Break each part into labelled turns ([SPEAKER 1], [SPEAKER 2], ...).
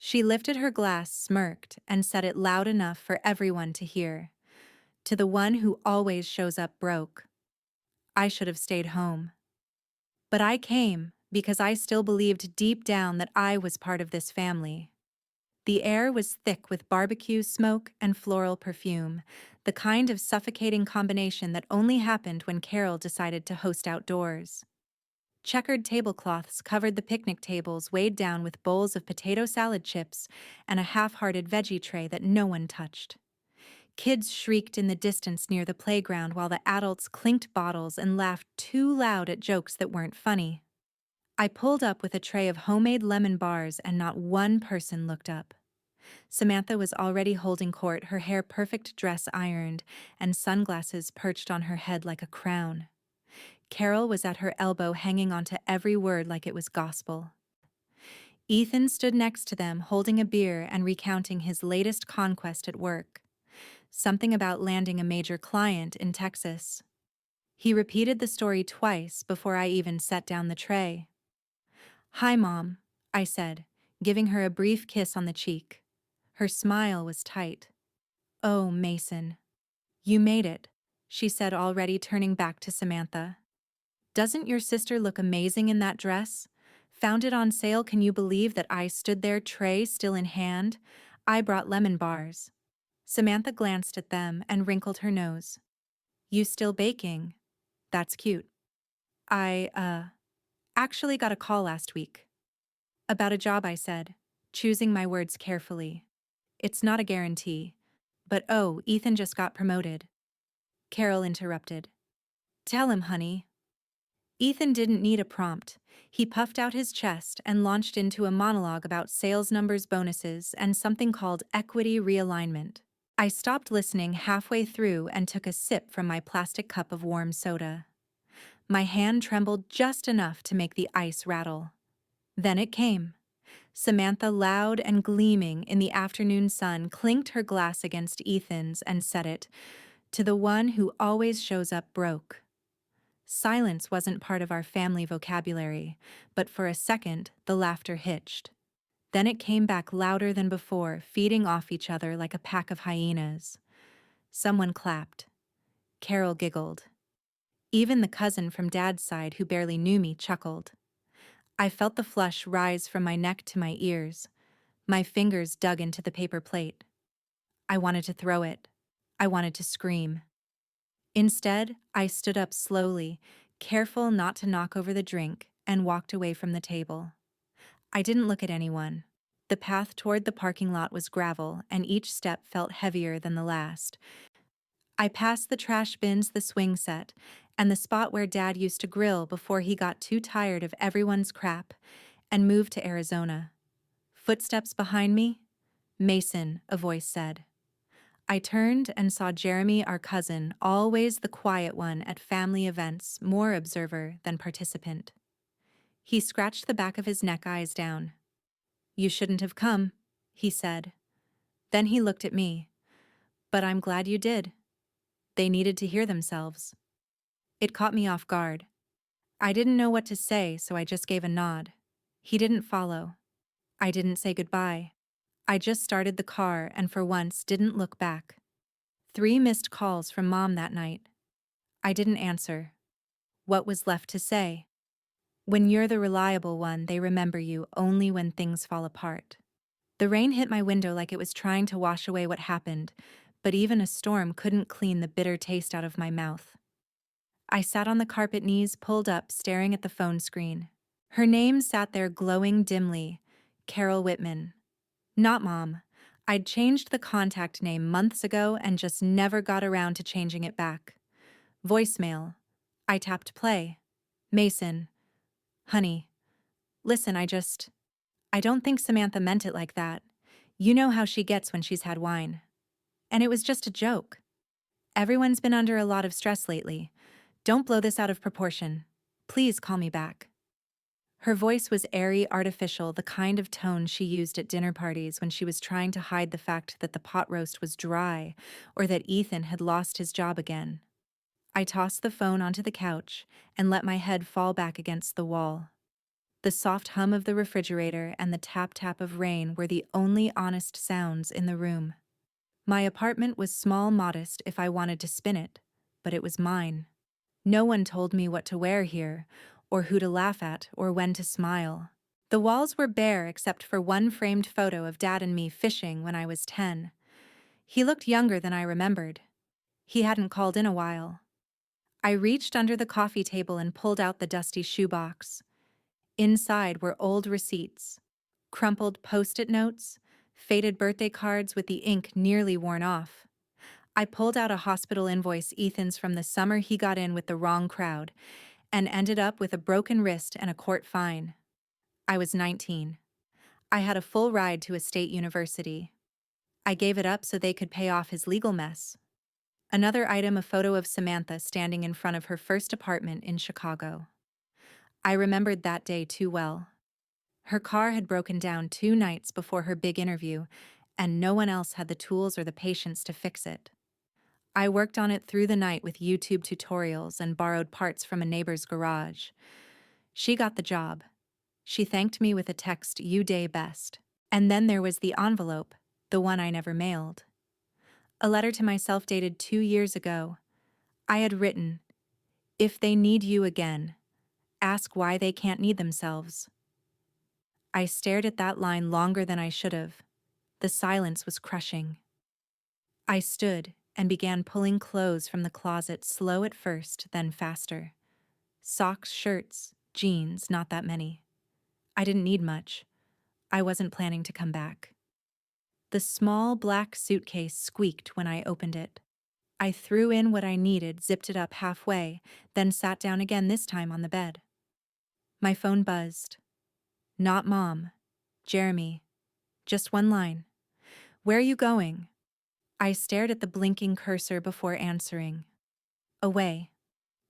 [SPEAKER 1] She lifted her glass, smirked, and said it loud enough for everyone to hear. To the one who always shows up broke. I should have stayed home. But I came because I still believed deep down that I was part of this family. The air was thick with barbecue smoke and floral perfume, the kind of suffocating combination that only happened when Carol decided to host outdoors. Checkered tablecloths covered the picnic tables weighed down with bowls of potato salad chips and a half-hearted veggie tray that no one touched. Kids shrieked in the distance near the playground while the adults clinked bottles and laughed too loud at jokes that weren't funny. I pulled up with a tray of homemade lemon bars and not one person looked up. Samantha was already holding court, her hair perfect dress ironed, and sunglasses perched on her head like a crown. Carol was at her elbow hanging onto every word like it was gospel. Ethan stood next to them holding a beer and recounting his latest conquest at work. Something about landing a major client in Texas. He repeated the story twice before I even set down the tray. "Hi, Mom," I said, giving her a brief kiss on the cheek. Her smile was tight. "Oh, Mason. You made it," she said, already turning back to Samantha. "Doesn't your sister look amazing in that dress? Found it on sale. Can you believe that I stood there, tray still in hand? I brought lemon bars." Samantha glanced at them and wrinkled her nose. "You still baking? That's cute." I actually got a call last week." "About a job," I said, choosing my words carefully. "It's not a guarantee. But oh, Ethan just got promoted." Carol interrupted. "Tell him, honey." Ethan didn't need a prompt. He puffed out his chest and launched into a monologue about sales numbers, bonuses, and something called equity realignment. I stopped listening halfway through and took a sip from my plastic cup of warm soda. My hand trembled just enough to make the ice rattle. Then it came. Samantha, loud and gleaming in the afternoon sun, clinked her glass against Ethan's and said it, "To the one who always shows up broke." Silence wasn't part of our family vocabulary, but for a second, the laughter hitched. Then it came back louder than before, feeding off each other like a pack of hyenas. Someone clapped. Carol giggled. Even the cousin from Dad's side who barely knew me chuckled. I felt the flush rise from my neck to my ears. My fingers dug into the paper plate. I wanted to throw it. I wanted to scream. Instead, I stood up slowly, careful not to knock over the drink, and walked away from the table. I didn't look at anyone. The path toward the parking lot was gravel, and each step felt heavier than the last. I passed the trash bins, the swing set, and the spot where Dad used to grill before he got too tired of everyone's crap, and moved to Arizona. Footsteps behind me? "Mason," a voice said. I turned and saw Jeremy, our cousin, always the quiet one at family events, more observer than participant. He scratched the back of his neck, eyes down. "You shouldn't have come," he said. Then he looked at me. "But I'm glad you did." They needed to hear themselves. It caught me off guard. I didn't know what to say, so I just gave a nod. He didn't follow. I didn't say goodbye. I just started the car and for once didn't look back. 3 missed calls from Mom that night. I didn't answer. What was left to say? When you're the reliable one, they remember you only when things fall apart. The rain hit my window like it was trying to wash away what happened, but even a storm couldn't clean the bitter taste out of my mouth. I sat on the carpet, knees pulled up, staring at the phone screen. Her name sat there glowing dimly, Carol Whitman. Not Mom. I'd changed the contact name months ago and just never got around to changing it back. Voicemail. I tapped play. "Mason. Honey. Listen, I don't think Samantha meant it like that. You know how she gets when she's had wine. And it was just a joke. Everyone's been under a lot of stress lately. Don't blow this out of proportion. Please call me back." Her voice was airy, artificial, the kind of tone she used at dinner parties when she was trying to hide the fact that the pot roast was dry or that Ethan had lost his job again. I tossed the phone onto the couch and let my head fall back against the wall. The soft hum of the refrigerator and the tap-tap of rain were the only honest sounds in the room. My apartment was small, modest if I wanted to spin it, but it was mine. No one told me what to wear here, or who to laugh at, or when to smile. The walls were bare except for one framed photo of Dad and me fishing when I was 10. He looked younger than I remembered. He hadn't called in a while. I reached under the coffee table and pulled out the dusty shoebox. Inside were old receipts, crumpled post-it notes, faded birthday cards with the ink nearly worn off. I pulled out a hospital invoice Ethan's from the summer he got in with the wrong crowd, and ended up with a broken wrist and a court fine. I was 19. I had a full ride to a state university. I gave it up so they could pay off his legal mess. Another item, a photo of Samantha standing in front of her first apartment in Chicago. I remembered that day too well. Her car had broken down 2 nights before her big interview, and no one else had the tools or the patience to fix it. I worked on it through the night with YouTube tutorials and borrowed parts from a neighbor's garage. She got the job. She thanked me with a text, "You day best." And then there was the envelope, the one I never mailed. A letter to myself dated 2 years ago. I had written, "If they need you again, ask why they can't need themselves." I stared at that line longer than I should have. The silence was crushing. I stood and began pulling clothes from the closet, slow at first, then faster. Socks, shirts, jeans, not that many. I didn't need much. I wasn't planning to come back. The small black suitcase squeaked when I opened it. I threw in what I needed, zipped it up halfway, then sat down again, this time on the bed. My phone buzzed. Not Mom. Jeremy. Just one line. "Where are you going?" I stared at the blinking cursor before answering. "Away.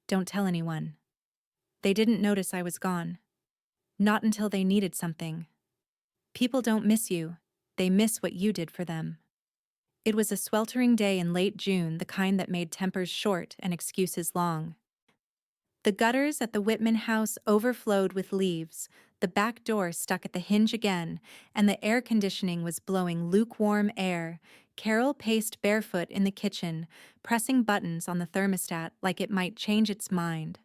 [SPEAKER 1] Don't tell anyone." They didn't notice I was gone. Not until they needed something. People don't miss you. They miss what you did for them. It was a sweltering day in late June, the kind that made tempers short and excuses long. The gutters at the Whitman house overflowed with leaves, the back door stuck at the hinge again, and the air conditioning was blowing lukewarm air. Carol paced barefoot in the kitchen, pressing buttons on the thermostat like it might change its mind.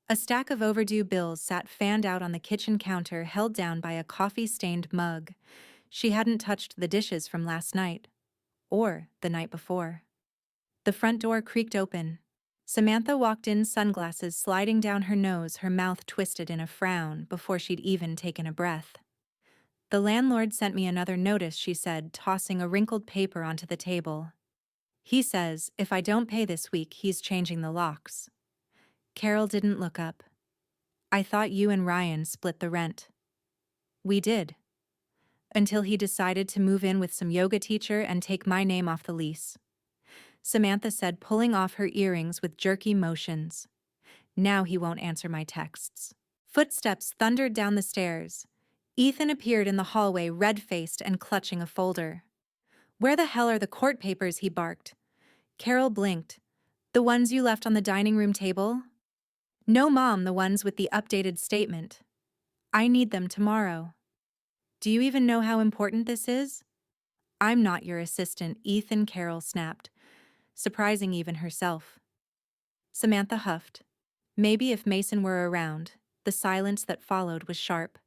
[SPEAKER 1] A stack of overdue bills sat fanned out on the kitchen counter, held down by a coffee-stained mug. She hadn't touched the dishes from last night. Or the night before. The front door creaked open. Samantha walked in, sunglasses sliding down her nose, her mouth twisted in a frown before she'd even taken a breath. "The landlord sent me another notice," she said, tossing a wrinkled paper onto the table. "He says if I don't pay this week, he's changing the locks." Carol didn't look up. "I thought you and Ryan split the rent." "We did. Until he decided to move in with some yoga teacher and take my name off the lease," Samantha said, pulling off her earrings with jerky motions. "Now he won't answer my texts." Footsteps thundered down the stairs. Ethan appeared in the hallway, red-faced and clutching a folder. "Where the hell are the court papers?" he barked. Carol blinked. "The ones you left on the dining room table?" "No, Mom, the ones with the updated statement. I need them tomorrow." "Do you even know how important this is?" "I'm not your assistant, Ethan," Carol snapped, surprising even herself. Samantha huffed. Maybe if Mason were around. The silence that followed was sharp.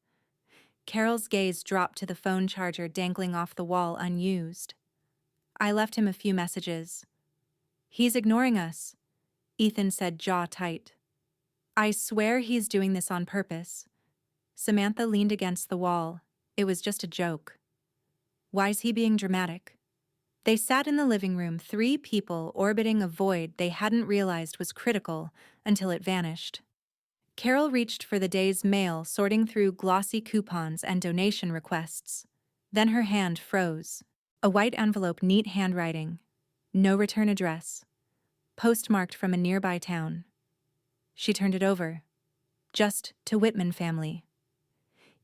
[SPEAKER 1] Carol's gaze dropped to the phone charger dangling off the wall unused. "I left him a few messages." "He's ignoring us," Ethan said, jaw tight. "I swear he's doing this on purpose." Samantha leaned against the wall. It was just a joke. Why's he being dramatic? They sat in the living room, 3 people orbiting a void they hadn't realized was critical until it vanished. Carol reached for the day's mail, sorting through glossy coupons and donation requests. Then her hand froze. A white envelope, neat handwriting. No return address. Postmarked from a nearby town. She turned it over. Just to Whitman family.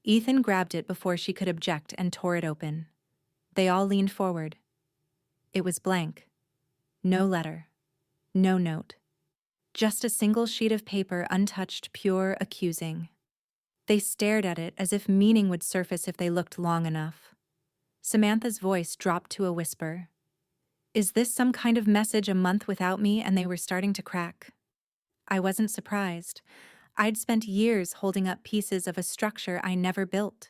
[SPEAKER 1] Ethan grabbed it before she could object and tore it open. They all leaned forward. It was blank. No letter. No note. Just a single sheet of paper, untouched, pure, accusing. They stared at it as if meaning would surface if they looked long enough. Samantha's voice dropped to a whisper. Is this some kind of message a month without me? And they were starting to crack. I wasn't surprised. I'd spent years holding up pieces of a structure I never built.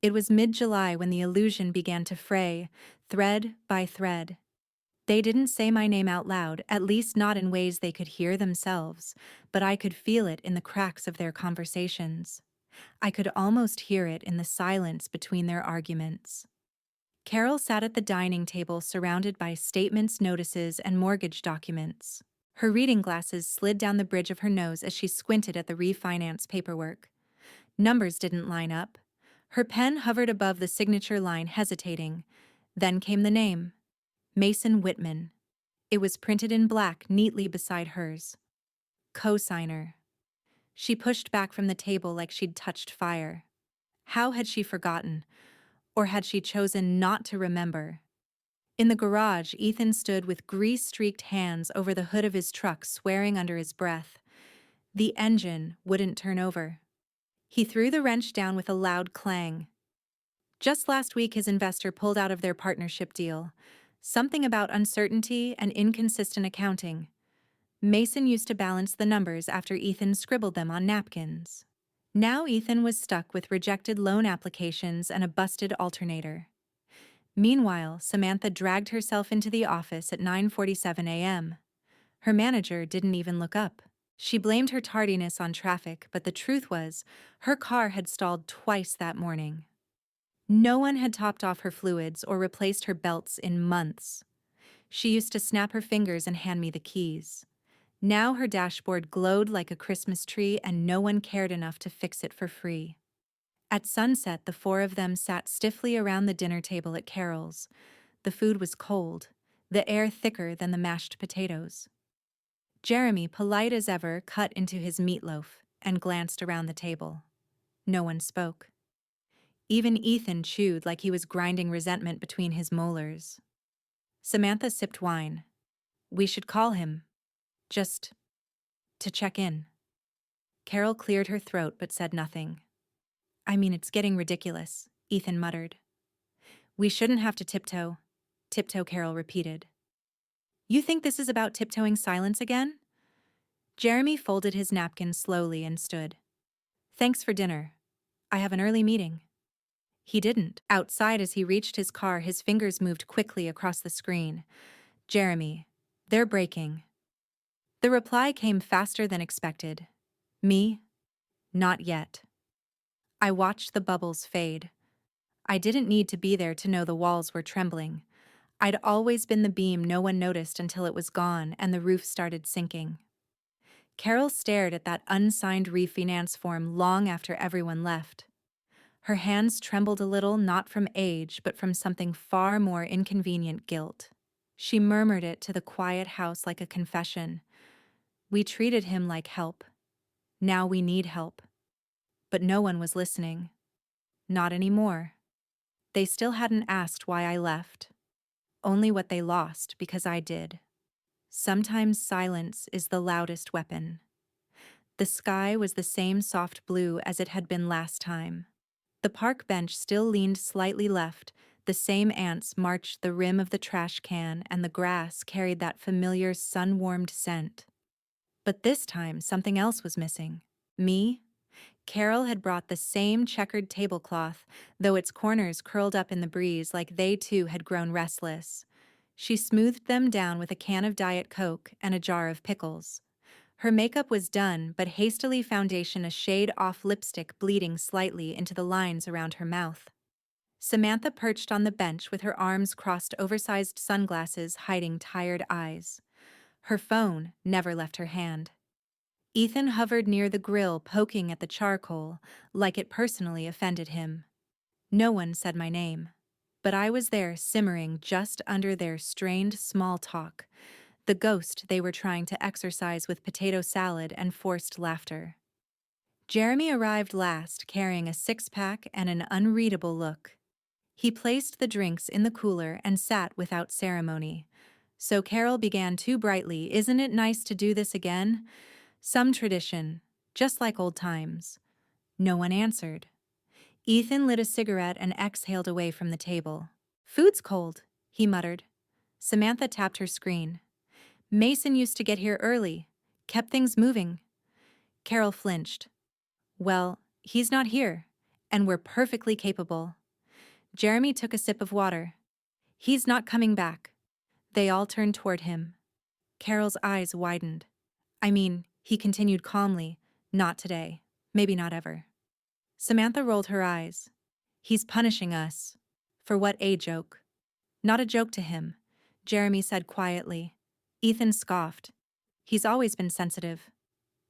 [SPEAKER 1] It was mid-July when the illusion began to fray, thread by thread. They didn't say my name out loud, at least not in ways they could hear themselves, but I could feel it in the cracks of their conversations. I could almost hear it in the silence between their arguments. Carol sat at the dining table surrounded by statements, notices, and mortgage documents. Her reading glasses slid down the bridge of her nose as she squinted at the refinance paperwork. Numbers didn't line up. Her pen hovered above the signature line, hesitating. Then came the name. Mason Whitman. It was printed in black, neatly beside hers. Co-signer. She pushed back from the table like she'd touched fire. How had she forgotten? Or had she chosen not to remember? In the garage, Ethan stood with grease-streaked hands over the hood of his truck, swearing under his breath. The engine wouldn't turn over. He threw the wrench down with a loud clang. Just last week, his investor pulled out of their partnership deal. Something about uncertainty and inconsistent accounting. Mason used to balance the numbers after Ethan scribbled them on napkins. Now Ethan was stuck with rejected loan applications and a busted alternator. Meanwhile, Samantha dragged herself into the office at 9:47 a.m. Her manager didn't even look up. She blamed her tardiness on traffic, but the truth was, her car had stalled twice that morning. No one had topped off her fluids or replaced her belts in months. She used to snap her fingers and hand me the keys. Now her dashboard glowed like a Christmas tree and no one cared enough to fix it for free. At sunset, the four of them sat stiffly around the dinner table at Carol's. The food was cold, the air thicker than the mashed potatoes. Jeremy, polite as ever, cut into his meatloaf and glanced around the table. No one spoke. Even Ethan chewed like he was grinding resentment between his molars. Samantha sipped wine. We should call him. Just to check in. Carol cleared her throat but said nothing. I mean, it's getting ridiculous, Ethan muttered. We shouldn't have to tiptoe. Tiptoe, Carol repeated. You think this is about tiptoeing silence again? Jeremy folded his napkin slowly and stood. Thanks for dinner. I have an early meeting. He didn't. Outside, as he reached his car, his fingers moved quickly across the screen. Jeremy, they're breaking. The reply came faster than expected. Me? Not yet. I watched the bubbles fade. I didn't need to be there to know the walls were trembling. I'd always been the beam no one noticed until it was gone and the roof started sinking. Carol stared at that unsigned refinance form long after everyone left. Her hands trembled a little, not from age, but from something far more inconvenient, guilt. She murmured it to the quiet house like a confession. We treated him like help. Now we need help. But no one was listening. Not anymore. They still hadn't asked why I left. Only what they lost because I did. Sometimes silence is the loudest weapon. The sky was the same soft blue as it had been last time. The park bench still leaned slightly left, the same ants marched the rim of the trash can, and the grass carried that familiar sun-warmed scent. But this time, something else was missing. Me? Carol had brought the same checkered tablecloth, though its corners curled up in the breeze like they too had grown restless. She smoothed them down with a can of Diet Coke and a jar of pickles. Her makeup was done, but hastily foundation a shade off lipstick bleeding slightly into the lines around her mouth. Samantha perched on the bench with her arms crossed, oversized sunglasses hiding tired eyes. Her phone never left her hand. Ethan hovered near the grill, poking at the charcoal, like it personally offended him. No one said my name, but I was there simmering just under their strained small talk, the ghost they were trying to exorcise with potato salad and forced laughter. Jeremy arrived last, carrying a six-pack and an unreadable look. He placed the drinks in the cooler and sat without ceremony. So Carol began too brightly, "Isn't it nice to do this again? Some tradition, just like old times." No one answered. Ethan lit a cigarette and exhaled away from the table. "Food's cold," he muttered. Samantha tapped her screen. "Mason used to get here early. Kept things moving." Carol flinched. "Well, he's not here, and we're perfectly capable." Jeremy took a sip of water. "He's not coming back." They all turned toward him. Carol's eyes widened. He continued calmly, "Not today. Maybe not ever." Samantha rolled her eyes. "He's punishing us." "For what a joke." "Not a joke to him," Jeremy said quietly. Ethan scoffed. "He's always been sensitive."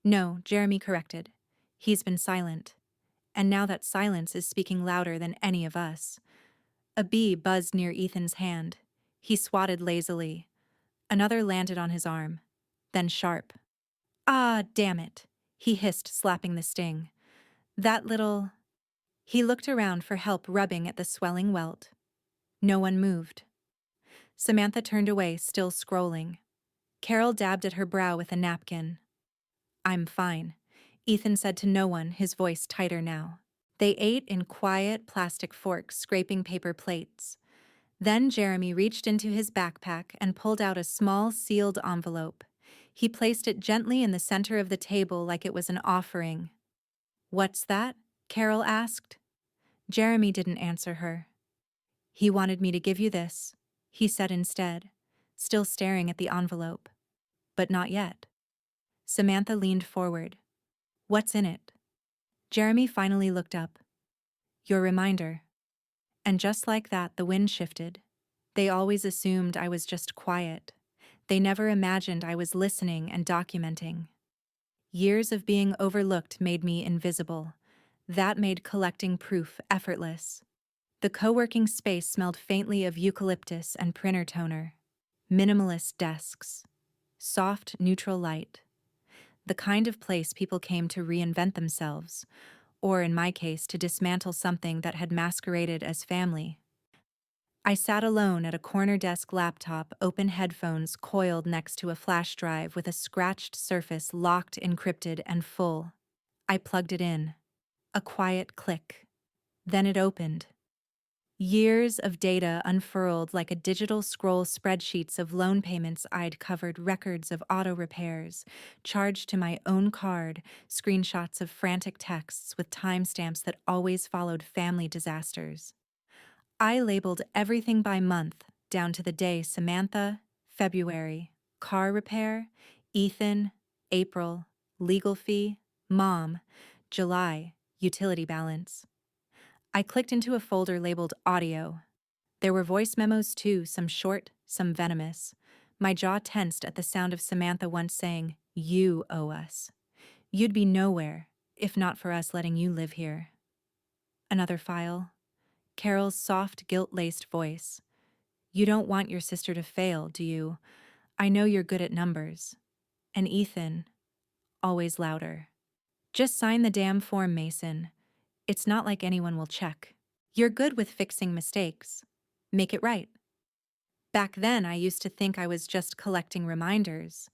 [SPEAKER 1] "No," Jeremy corrected. "He's been silent. And now that silence is speaking louder than any of us." A bee buzzed near Ethan's hand. He swatted lazily. Another landed on his arm. Then sharp. "Ah, damn it," he hissed, slapping the sting. "That little—" He looked around for help rubbing at the swelling welt. No one moved. Samantha turned away, still scrolling. Carol dabbed at her brow with a napkin. "I'm fine," Ethan said to no one, his voice tighter now. They ate in quiet plastic forks, scraping paper plates. Then Jeremy reached into his backpack and pulled out a small, sealed envelope. He placed it gently in the center of the table like it was an offering. "What's that?" Carol asked. Jeremy didn't answer her. "He wanted me to give you this," he said instead, still staring at the envelope. "But not yet." Samantha leaned forward. "What's in it?" Jeremy finally looked up. "Your reminder." And just like that, the wind shifted. They always assumed I was just quiet. They never imagined I was listening and documenting. Years of being overlooked made me invisible. That made collecting proof effortless. The co-working space smelled faintly of eucalyptus and printer toner. Minimalist desks. Soft, neutral light. The kind of place people came to reinvent themselves, or in my case, to dismantle something that had masqueraded as family. I sat alone at a corner desk laptop, open headphones coiled next to a flash drive with a scratched surface locked, encrypted, and full. I plugged it in. A quiet click. Then it opened. Years of data unfurled like a digital scroll, spreadsheets of loan payments I'd covered, records of auto repairs, charged to my own card, screenshots of frantic texts with timestamps that always followed family disasters. I labeled everything by month, down to the day: Samantha, February, car repair, Ethan, April, legal fee, Mom, July, utility balance. I clicked into a folder labeled audio. There were voice memos too, some short, some venomous. My jaw tensed at the sound of Samantha once saying, "You owe us. You'd be nowhere, if not for us letting you live here." Another file. Carol's soft, guilt-laced voice. "You don't want your sister to fail, do you? I know you're good at numbers." And Ethan, always louder. "Just sign the damn form, Mason. It's not like anyone will check. You're good with fixing mistakes. Make it right." Back then, I used to think I was just collecting reminders.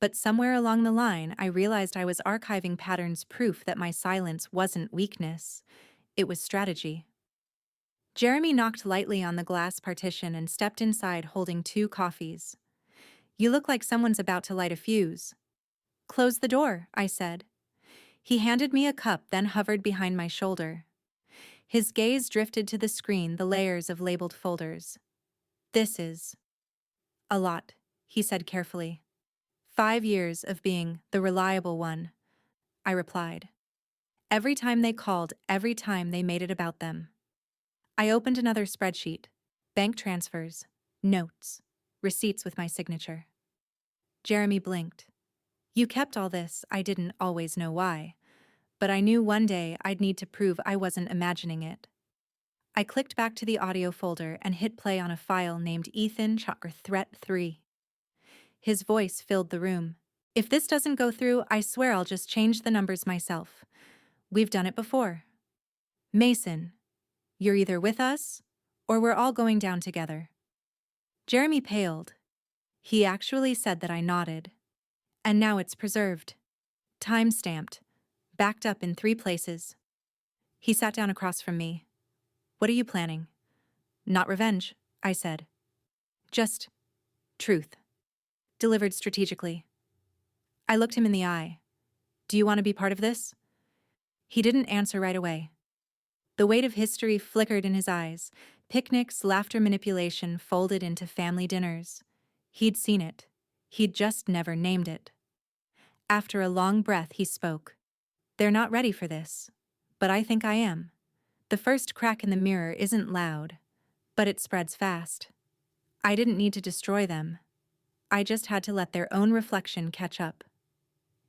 [SPEAKER 1] But somewhere along the line, I realized I was archiving patterns, proof that my silence wasn't weakness. It was strategy. Jeremy knocked lightly on the glass partition and stepped inside holding 2 coffees. "You look like someone's about to light a fuse." "Close the door," I said. He handed me a cup, then hovered behind my shoulder. His gaze drifted to the screen, the layers of labeled folders. "This is a lot," he said carefully. 5 years of being the reliable one," I replied. "Every time they called, every time they made it about them." I opened another spreadsheet. Bank transfers, notes, receipts with my signature. Jeremy blinked. "You kept all this." I didn't always know why, but I knew one day I'd need to prove I wasn't imagining it. I clicked back to the audio folder and hit play on a file named Ethan Chalker Threat 3. His voice filled the room. "If this doesn't go through, I swear I'll just change the numbers myself. We've done it before. Mason, you're either with us, or we're all going down together." Jeremy paled. He actually said that. I nodded. "And now it's preserved. Time-stamped. Backed up in 3 places." He sat down across from me. What are you planning? Not revenge, I said. Just truth. Delivered strategically. I looked him in the eye. Do you want to be part of this? He didn't answer right away. The weight of history flickered in his eyes. Picnics, laughter, manipulation folded into family dinners. He'd seen it. He'd just never named it. After a long breath, he spoke. They're not ready for this. But I think I am. The first crack in the mirror isn't loud, but it spreads fast. I didn't need to destroy them. I just had to let their own reflection catch up.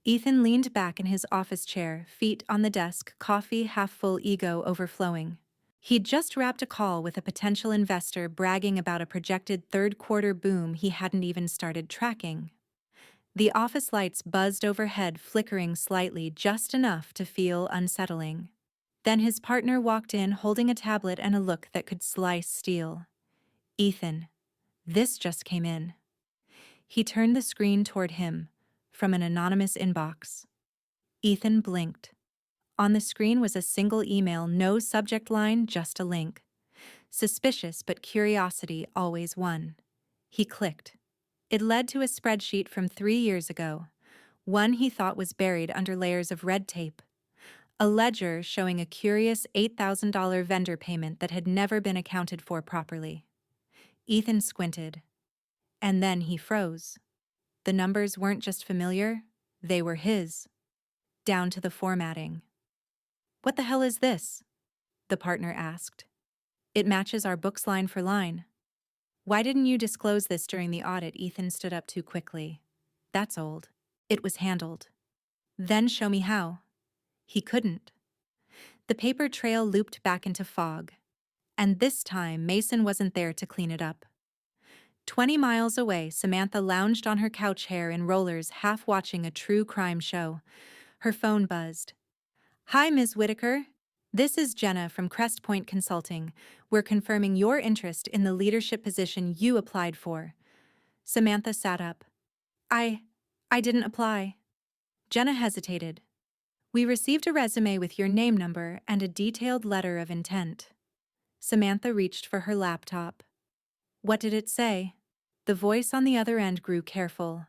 [SPEAKER 1] Ethan leaned back in his office chair, feet on the desk, coffee half full, ego overflowing. He'd just wrapped a call with a potential investor bragging about a projected third-quarter boom he hadn't even started tracking. The office lights buzzed overhead, flickering slightly, just enough to feel unsettling. Then his partner walked in, holding a tablet and a look that could slice steel. Ethan, this just came in. He turned the screen toward him, from an anonymous inbox. Ethan blinked. On the screen was a single email, no subject line, just a link. Suspicious, but curiosity always won. He clicked. It led to a spreadsheet from 3 years ago, one he thought was buried under layers of red tape. A ledger showing a curious $8,000 vendor payment that had never been accounted for properly. Ethan squinted. And then he froze. The numbers weren't just familiar, they were his. Down to the formatting. What the hell is this? The partner asked. It matches our books line for line. Why didn't you disclose this during the audit? Ethan stood up too quickly. That's old. It was handled. Then show me how. He couldn't. The paper trail looped back into fog. And this time, Mason wasn't there to clean it up. 20 miles away, Samantha lounged on her couch, hair in rollers, half watching a true crime show. Her phone buzzed. Hi, Ms. Whitaker. This is Jenna from Crest Point Consulting. We're confirming your interest in the leadership position you applied for. Samantha sat up. I didn't apply. Jenna hesitated. We received a resume with your name number and a detailed letter of intent. Samantha reached for her laptop. What did it say? The voice on the other end grew careful.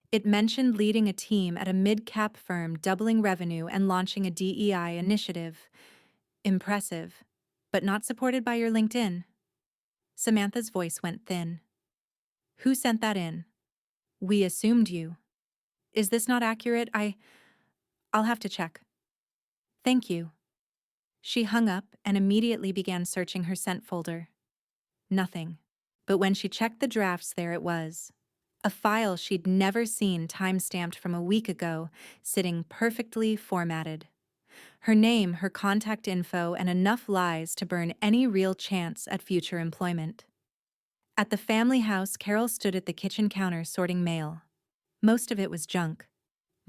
[SPEAKER 1] It mentioned leading a team at a mid-cap firm, doubling revenue and launching a DEI initiative. Impressive, but not supported by your LinkedIn. Samantha's voice went thin. Who sent that in? We assumed you. Is this not accurate? I'll have to check. Thank you. She hung up and immediately began searching her sent folder. Nothing. But when she checked the drafts, there it was. A file she'd never seen, time-stamped from a week ago, sitting perfectly formatted. Her name, her contact info, and enough lies to burn any real chance at future employment. At the family house, Carol stood at the kitchen counter sorting mail. Most of it was junk.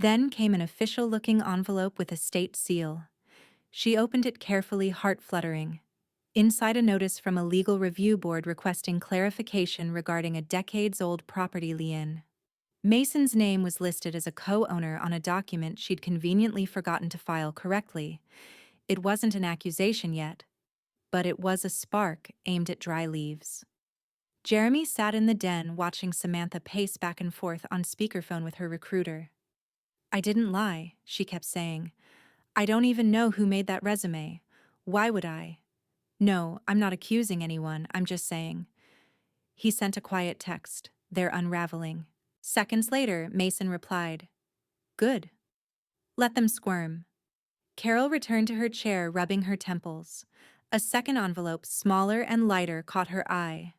[SPEAKER 1] Then came an official-looking envelope with a state seal. She opened it carefully, heart fluttering. Inside, a notice from a legal review board requesting clarification regarding a decades-old property lien. Mason's name was listed as a co-owner on a document she'd conveniently forgotten to file correctly. It wasn't an accusation yet, but it was a spark aimed at dry leaves. Jeremy sat in the den watching Samantha pace back and forth on speakerphone with her recruiter. I didn't lie, she kept saying. I don't even know who made that resume. Why would I? No, I'm not accusing anyone, I'm just saying. He sent a quiet text. They're unraveling. Seconds later, Mason replied. Good. Let them squirm. Carol returned to her chair, rubbing her temples. A second envelope, smaller and lighter, caught her eye.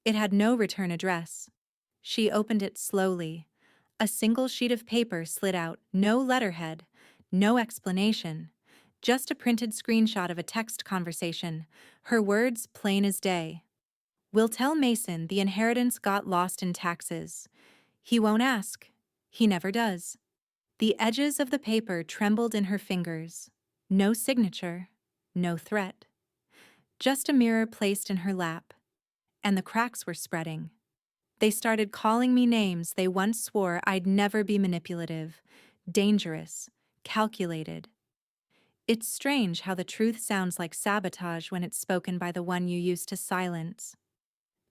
[SPEAKER 1] It had no return address. She opened it slowly. A single sheet of paper slid out, no letterhead, no explanation. Just a printed screenshot of a text conversation, her words plain as day. We'll tell Mason the inheritance got lost in taxes. He won't ask. He never does. The edges of the paper trembled in her fingers. No signature, no threat. Just a mirror placed in her lap. And the cracks were spreading. They started calling me names they once swore I'd never be: manipulative, dangerous, calculated. It's strange how the truth sounds like sabotage when it's spoken by the one you used to silence.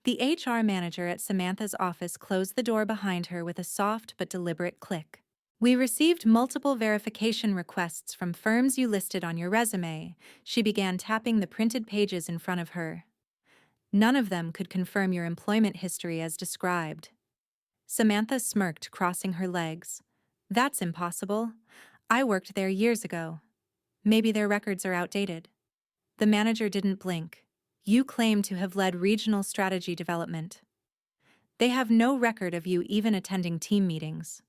[SPEAKER 1] The HR manager at Samantha's office closed the door behind her with a soft but deliberate click. We received multiple verification requests from firms you listed on your resume. She began tapping the printed pages in front of her. None of them could confirm your employment history as described. Samantha smirked, crossing her legs. That's impossible. I worked there years ago. Maybe their records are outdated. The manager didn't blink. You claim to have led regional strategy development. They have no record of you even attending team meetings.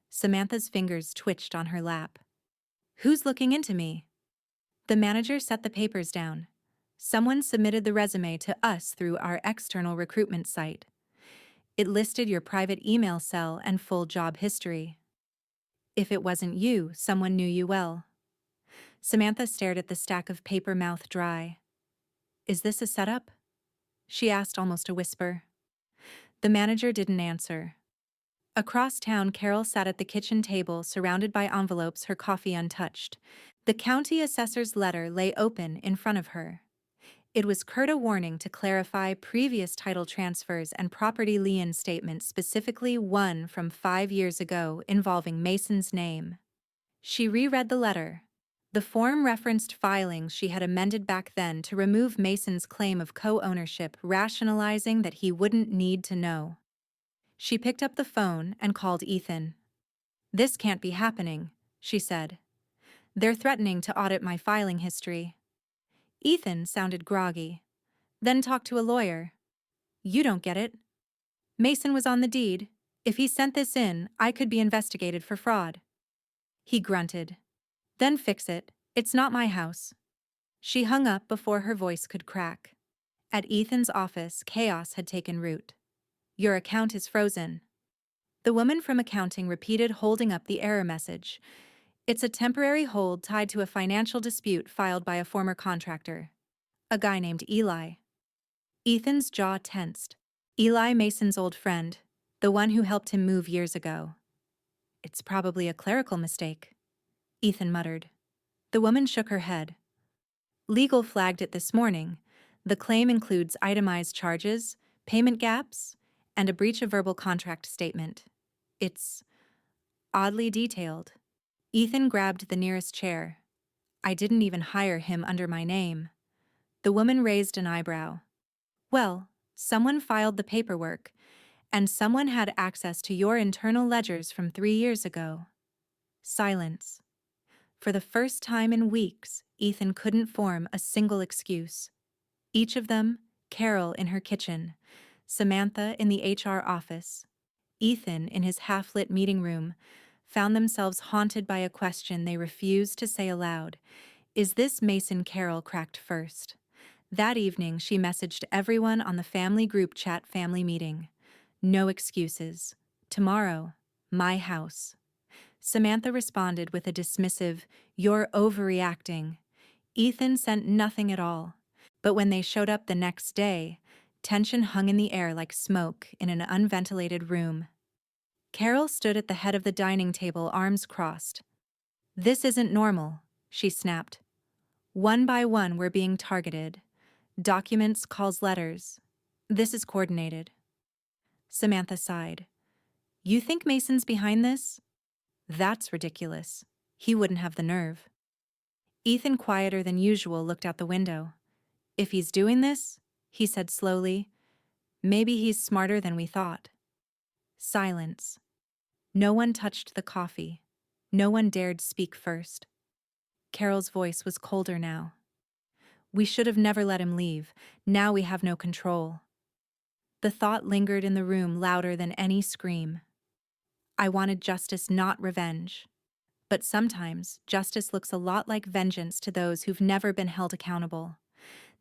[SPEAKER 1] Samantha's fingers twitched on her lap. Who's looking into me? The manager set the papers down. Someone submitted the resume to us through our external recruitment site. It listed your private email cell and full job history. If it wasn't you, someone knew you well. Samantha stared at the stack of paper, mouth dry. Is this a setup? She asked, almost a whisper. The manager didn't answer. Across town, Carol sat at the kitchen table, surrounded by envelopes, her coffee untouched. The county assessor's letter lay open in front of her. It was curt, a warning to clarify previous title transfers and property lien statements, specifically one from 5 years ago involving Mason's name. She reread the letter. The form referenced filings she had amended back then to remove Mason's claim of co-ownership, rationalizing that he wouldn't need to know. She picked up the phone and called Ethan. This can't be happening, she said. They're threatening to audit my filing history. Ethan sounded groggy. Then talked to a lawyer. You don't get it. Mason was on the deed. If he sent this in, I could be investigated for fraud. He grunted. Then fix it. It's not my house. She hung up before her voice could crack. At Ethan's office, chaos had taken root. Your account is frozen. The woman from accounting repeated, holding up the error message. It's a temporary hold tied to a financial dispute filed by a former contractor. A guy named Eli. Ethan's jaw tensed. Eli, Mason's old friend, the one who helped him move years ago. It's probably a clerical mistake, Ethan muttered. The woman shook her head. Legal flagged it this morning. The claim includes itemized charges, payment gaps, and a breach of verbal contract statement. It's oddly detailed. Ethan grabbed the nearest chair. I didn't even hire him under my name. The woman raised an eyebrow. Well, someone filed the paperwork, and someone had access to your internal ledgers from 3 years ago. Silence. For the first time in weeks, Ethan couldn't form a single excuse. Each of them, Carol in her kitchen, Samantha in the HR office, Ethan in his half-lit meeting room, found themselves haunted by a question they refused to say aloud. Is this Mason? Carol cracked first. That evening, she messaged everyone on the family group chat, family meeting. No excuses. Tomorrow, my house. Samantha responded with a dismissive, you're overreacting. Ethan sent nothing at all. But when they showed up the next day, tension hung in the air like smoke in an unventilated room. Carol stood at the head of the dining table, arms crossed. This isn't normal, she snapped. One by one, we're being targeted. Documents, calls, letters. This is coordinated. Samantha sighed. You think Mason's behind this? That's ridiculous. He wouldn't have the nerve. Ethan, quieter than usual, looked out the window. If he's doing this, he said slowly, maybe he's smarter than we thought. Silence. No one touched the coffee. No one dared speak first. Carol's voice was colder now. We should have never let him leave. Now we have no control. The thought lingered in the room, louder than any scream. I wanted justice, not revenge. But sometimes, justice looks a lot like vengeance to those who've never been held accountable.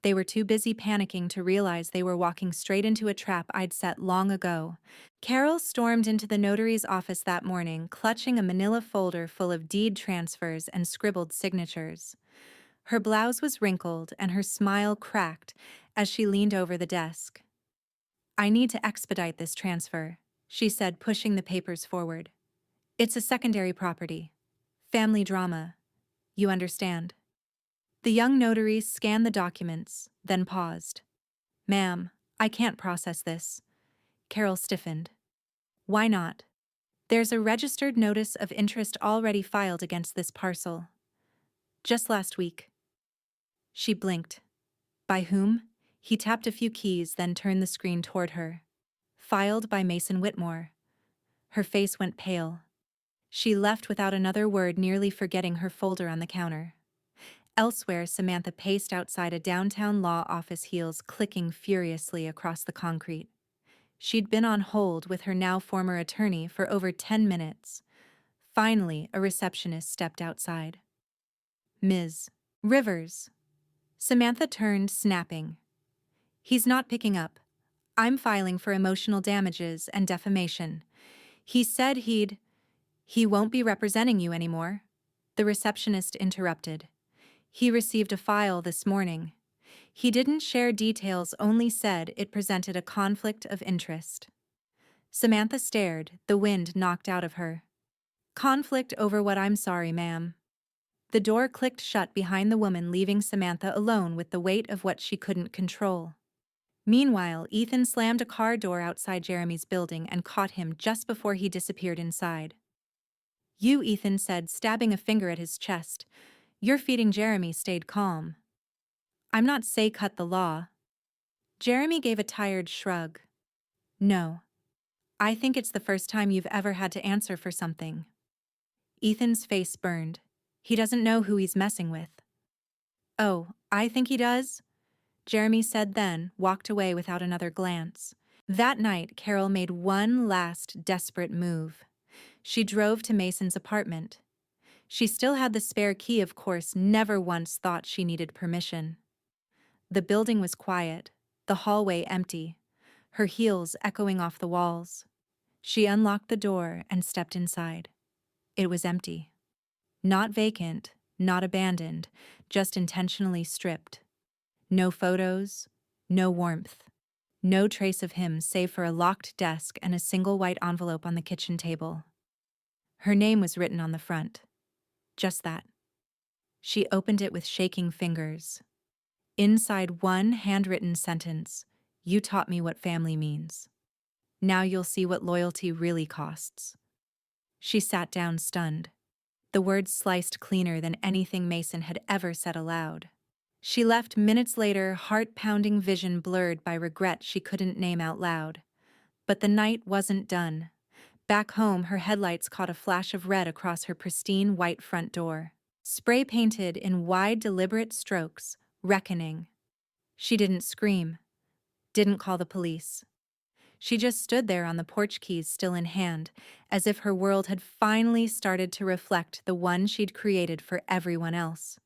[SPEAKER 1] They were too busy panicking to realize they were walking straight into a trap I'd set long ago. Carol stormed into the notary's office that morning, clutching a manila folder full of deed transfers and scribbled signatures. Her blouse was wrinkled and her smile cracked as she leaned over the desk. I need to expedite this transfer, she said, pushing the papers forward. It's a secondary property. Family drama. You understand. The young notary scanned the documents, then paused. Ma'am, I can't process this. Carol stiffened. Why not? There's a registered notice of interest already filed against this parcel. Just last week. She blinked. By whom? He tapped a few keys, then turned the screen toward her. Filed by Mason Whitmore. Her face went pale. She left without another word, nearly forgetting her folder on the counter. Elsewhere, Samantha paced outside a downtown law office, heels clicking furiously across the concrete. She'd been on hold with her now former attorney for over 10 minutes. Finally, a receptionist stepped outside. Ms. Rivers. Samantha turned, snapping. He's not picking up. I'm filing for emotional damages and defamation. He said he won't be representing you anymore. The receptionist interrupted. He received a file this morning. He didn't share details, only said it presented a conflict of interest. Samantha stared, the wind knocked out of her. Conflict over what? I'm sorry, ma'am. The door clicked shut behind the woman, leaving Samantha alone with the weight of what she couldn't control. Meanwhile, Ethan slammed a car door outside Jeremy's building and caught him just before he disappeared inside. You, Ethan said, stabbing a finger at his chest. You're feeding. Jeremy stayed calm. I'm not. Say cut the law. Jeremy gave a tired shrug. No. I think it's the first time you've ever had to answer for something. Ethan's face burned. He doesn't know who he's messing with. Oh, I think he does, Jeremy said, then walked away without another glance. That night, Carol made one last desperate move. She drove to Mason's apartment. She still had the spare key, of course, never once thought she needed permission. The building was quiet, the hallway empty, her heels echoing off the walls. She unlocked the door and stepped inside. It was empty. Not vacant, not abandoned, just intentionally stripped. No photos, no warmth, no trace of him save for a locked desk and a single white envelope on the kitchen table. Her name was written on the front. Just that. She opened it with shaking fingers. Inside, one handwritten sentence: "You taught me what family means. Now you'll see what loyalty really costs." She sat down, stunned. The words sliced cleaner than anything Mason had ever said aloud. She left minutes later, heart-pounding, vision blurred by regret she couldn't name out loud. But the night wasn't done. Back home, her headlights caught a flash of red across her pristine white front door. Spray-painted in wide, deliberate strokes, "Reckoning." She didn't scream, didn't call the police. She just stood there on the porch, keys still in hand, as if her world had finally started to reflect the one she'd created for everyone else.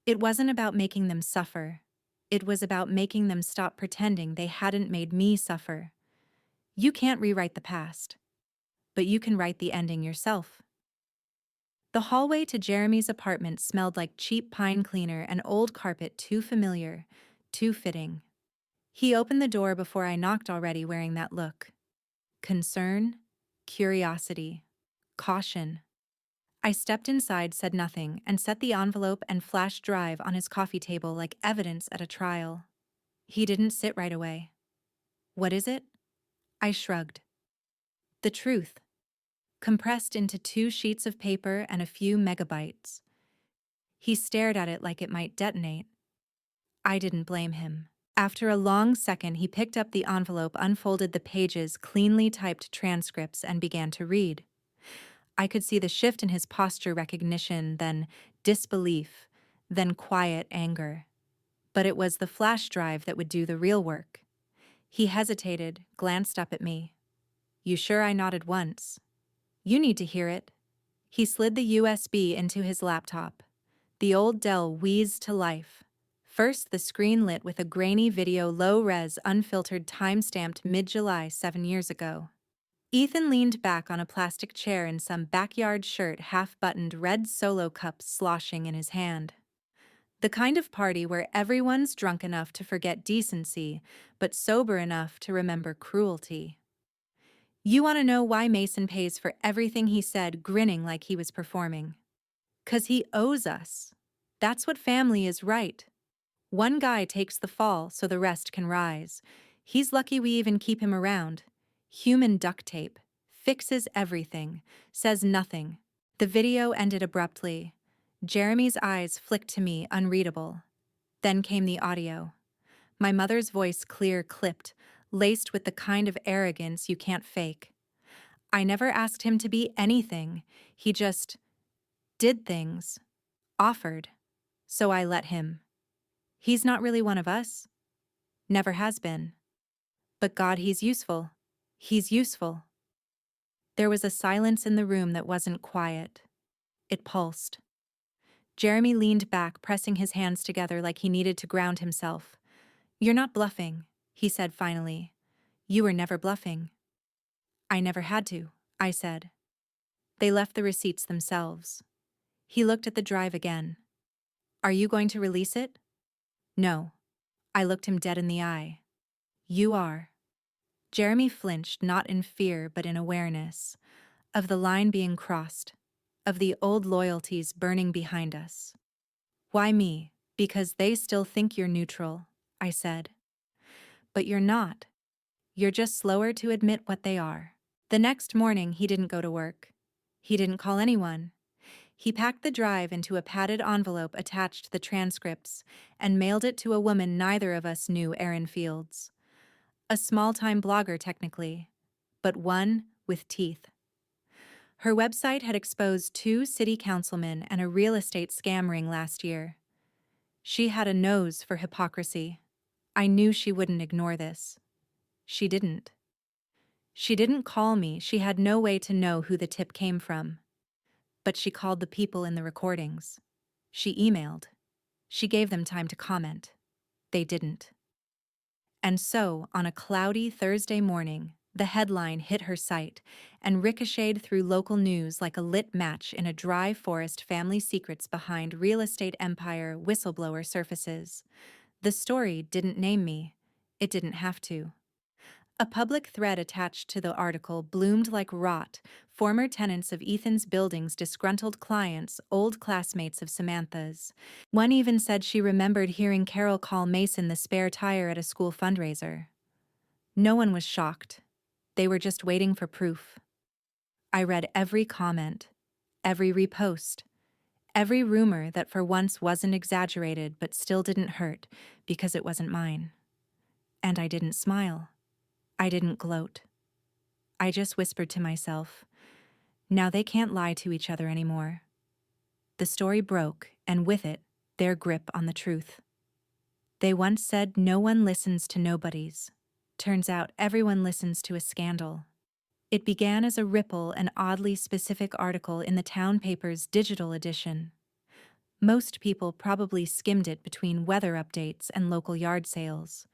[SPEAKER 1] It wasn't about making them suffer. It was about making them stop pretending they hadn't made me suffer. You can't rewrite the past, but you can write the ending yourself. The hallway to Jeremy's apartment smelled like cheap pine cleaner and old carpet, too familiar, too fitting. He opened the door before I knocked, already wearing that look. Concern, curiosity, caution. I stepped inside, said nothing, and set the envelope and flash drive on his coffee table like evidence at a trial. He didn't sit right away. What is it? I shrugged. The truth. Compressed into 2 sheets of paper and a few megabytes. He stared at it like it might detonate. I didn't blame him. After a long second, he picked up the envelope, unfolded the pages, cleanly typed transcripts, and began to read. I could see the shift in his posture: recognition, then disbelief, then quiet anger. But it was the flash drive that would do the real work. He hesitated, glanced up at me. You sure? I nodded once. You need to hear it. He slid the USB into his laptop. The old Dell wheezed to life. First, the screen lit with a grainy video, low-res, unfiltered, time-stamped mid-July 7 years ago. Ethan leaned back on a plastic chair in some backyard shirt, half-buttoned, red Solo cup sloshing in his hand. The kind of party where everyone's drunk enough to forget decency, but sober enough to remember cruelty. You want to know why Mason pays for everything? He said, grinning like he was performing. 'Cause he owes us. That's what family is, right? One guy takes the fall so the rest can rise. He's lucky we even keep him around. Human duct tape. Fixes everything. Says nothing. The video ended abruptly. Jeremy's eyes flicked to me, unreadable. Then came the audio. My mother's voice clear, clipped, laced with the kind of arrogance you can't fake. I never asked him to be anything. He just did things. Offered. So I let him. He's not really one of us. Never has been. But God, he's useful. He's useful. There was a silence in the room that wasn't quiet. It pulsed. Jeremy leaned back, pressing his hands together like he needed to ground himself. "You're not bluffing," he said finally. "You were never bluffing." "I never had to," I said. They left the receipts themselves. He looked at the drive again. "Are you going to release it?" "No." I looked him dead in the eye. "You are." Jeremy flinched, not in fear but in awareness, of the line being crossed, of the old loyalties burning behind us. "Why me?" "Because they still think you're neutral," I said. "But you're not. You're just slower to admit what they are." The next morning, he didn't go to work. He didn't call anyone. He packed the drive into a padded envelope attached to the transcripts and mailed it to a woman neither of us knew, Erin Fields. A small-time blogger, technically, but one with teeth. Her website had exposed 2 city councilmen and a real estate scam ring last year. She had a nose for hypocrisy. I knew she wouldn't ignore this. She didn't. She didn't call me. She had no way to know who the tip came from. But she called the people in the recordings. She emailed. She gave them time to comment. They didn't. And so, on a cloudy Thursday morning, the headline hit her site and ricocheted through local news like a lit match in a dry forest. Family secrets behind real estate empire whistleblower surfaces. The story didn't name me. It didn't have to. A public thread attached to the article bloomed like rot, former tenants of Ethan's buildings, disgruntled clients, old classmates of Samantha's. One even said she remembered hearing Carol call Mason the spare tire at a school fundraiser. No one was shocked. They were just waiting for proof. I read every comment, every repost, every rumor that for once wasn't exaggerated but still didn't hurt because it wasn't mine. And I didn't smile. I didn't gloat. I just whispered to myself, now they can't lie to each other anymore. The story broke, and with it, their grip on the truth. They once said no one listens to nobodies. Turns out everyone listens to a scandal. It began as a ripple, an oddly specific article in the town paper's digital edition. Most people probably skimmed it between weather updates and local yard sales.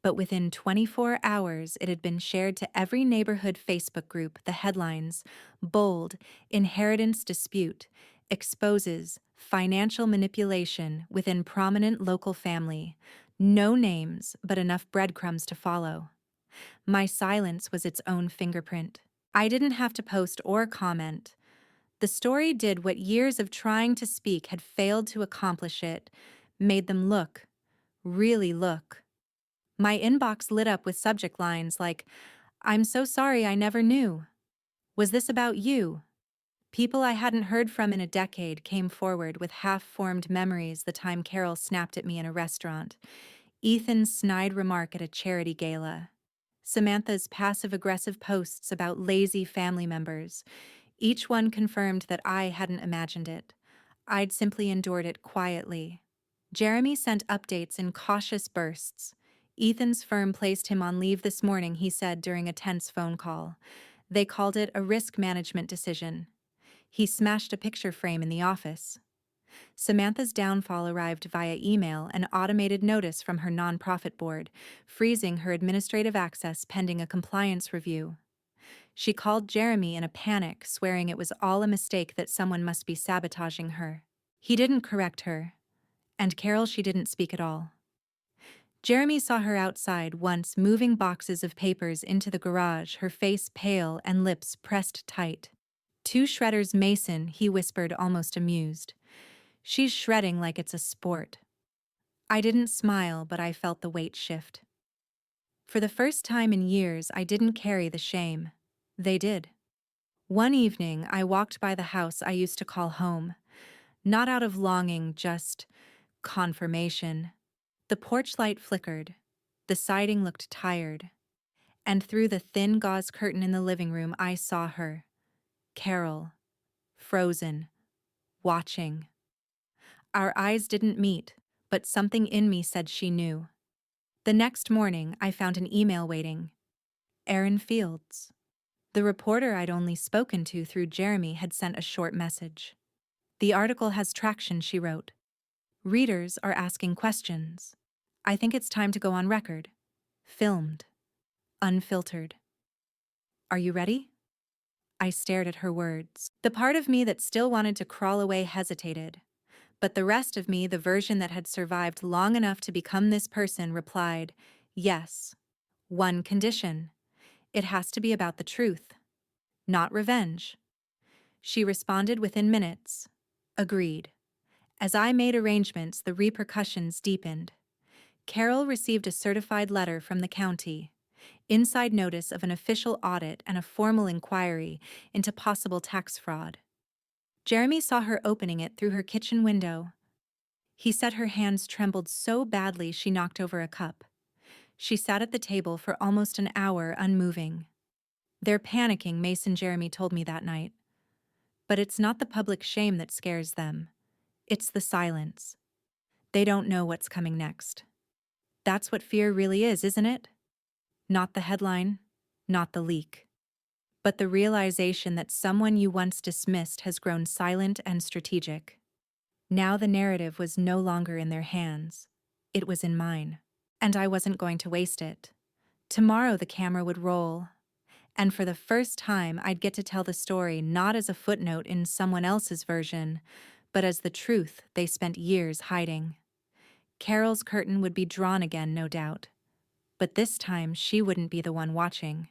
[SPEAKER 1] But within 24 hours, it had been shared to every neighborhood Facebook group. The headlines, bold, inheritance dispute, exposes financial manipulation within prominent local family. No names, but enough breadcrumbs to follow. My silence was its own fingerprint. I didn't have to post or comment. The story did what years of trying to speak had failed to accomplish. It made them look, really look. My inbox lit up with subject lines like, "I'm so sorry I never knew." "Was this about you?" People I hadn't heard from in a decade came forward with half-formed memories. The time Carol snapped at me in a restaurant, Ethan's snide remark at a charity gala, Samantha's passive-aggressive posts about lazy family members. Each one confirmed that I hadn't imagined it. I'd simply endured it quietly. Jeremy sent updates in cautious bursts. Ethan's firm placed him on leave this morning, he said during a tense phone call. They called it a risk management decision. He smashed a picture frame in the office. Samantha's downfall arrived via email, an automated notice from her nonprofit board, freezing her administrative access pending a compliance review. She called Jeremy in a panic, swearing it was all a mistake, that someone must be sabotaging her. He didn't correct her. And Carol, she didn't speak at all. Jeremy saw her outside once, moving boxes of papers into the garage, her face pale and lips pressed tight. "2 shredders, Mason," he whispered, almost amused. She's shredding like it's a sport. I didn't smile, but I felt the weight shift. For the first time in years, I didn't carry the shame. They did. One evening, I walked by the house I used to call home. Not out of longing, just confirmation. The porch light flickered. The siding looked tired. And through the thin gauze curtain in the living room, I saw her. Carol. Frozen. Watching. Our eyes didn't meet, but something in me said she knew. The next morning, I found an email waiting. Aaron Fields. The reporter I'd only spoken to through Jeremy had sent a short message. The article has traction, she wrote. Readers are asking questions. I think it's time to go on record. Filmed. Unfiltered. Are you ready? I stared at her words. The part of me that still wanted to crawl away hesitated. But the rest of me, the version that had survived long enough to become this person, replied, yes. One condition. It has to be about the truth. Not revenge. She responded within minutes. Agreed. As I made arrangements, the repercussions deepened. Carol received a certified letter from the county. Inside notice of an official audit and a formal inquiry into possible tax fraud. Jeremy saw her opening it through her kitchen window. He said her hands trembled so badly she knocked over a cup. She sat at the table for almost an hour, unmoving. They're panicking, Mason Jeremy told me that night. But it's not the public shame that scares them. It's the silence. They don't know what's coming next. That's what fear really is, isn't it? Not the headline, not the leak. But the realization that someone you once dismissed has grown silent and strategic. Now the narrative was no longer in their hands. It was in mine. And I wasn't going to waste it. Tomorrow the camera would roll. And for the first time, I'd get to tell the story not as a footnote in someone else's version, but as the truth they spent years hiding. Carol's curtain would be drawn again, no doubt. But this time, she wouldn't be the one watching.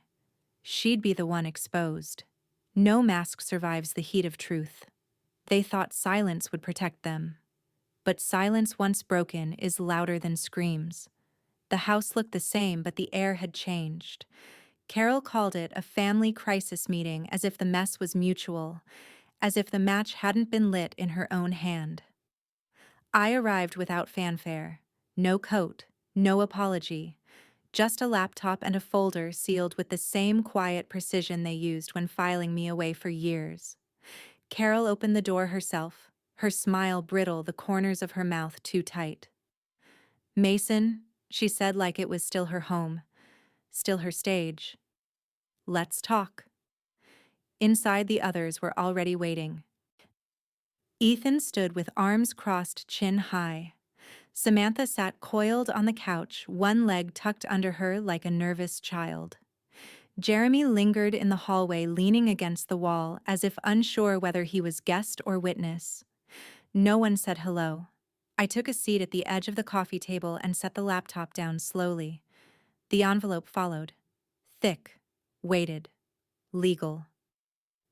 [SPEAKER 1] She'd be the one exposed. No mask survives the heat of truth. They thought silence would protect them. But silence once broken is louder than screams. The house looked the same, but the air had changed. Carol called it a family crisis meeting, as if the mess was mutual, as if the match hadn't been lit in her own hand. I arrived without fanfare. No coat, no apology. Just a laptop and a folder sealed with the same quiet precision they used when filing me away for years. Carol opened the door herself, her smile brittle, the corners of her mouth too tight. Mason, she said like it was still her home, still her stage. Let's talk. Inside, the others were already waiting. Ethan stood with arms crossed, chin high. Samantha sat coiled on the couch, one leg tucked under her like a nervous child. Jeremy lingered in the hallway, leaning against the wall, as if unsure whether he was guest or witness. No one said hello. I took a seat at the edge of the coffee table and set the laptop down slowly. The envelope followed. Thick. Weighted. Legal.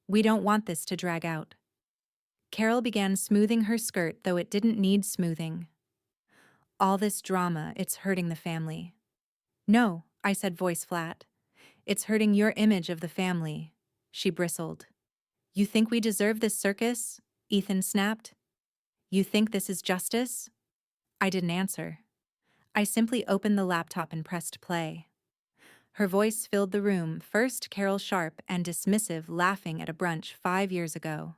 [SPEAKER 1] We don't want this to drag out. Carol began smoothing her skirt, though it didn't need smoothing. All this drama, it's hurting the family. No, I said, voice flat. It's hurting your image of the family. She bristled. You think we deserve this circus? Ethan snapped. You think this is justice? I didn't answer. I simply opened the laptop and pressed play. Her voice filled the room, first Carol sharp and dismissive, laughing at a brunch 5 years ago.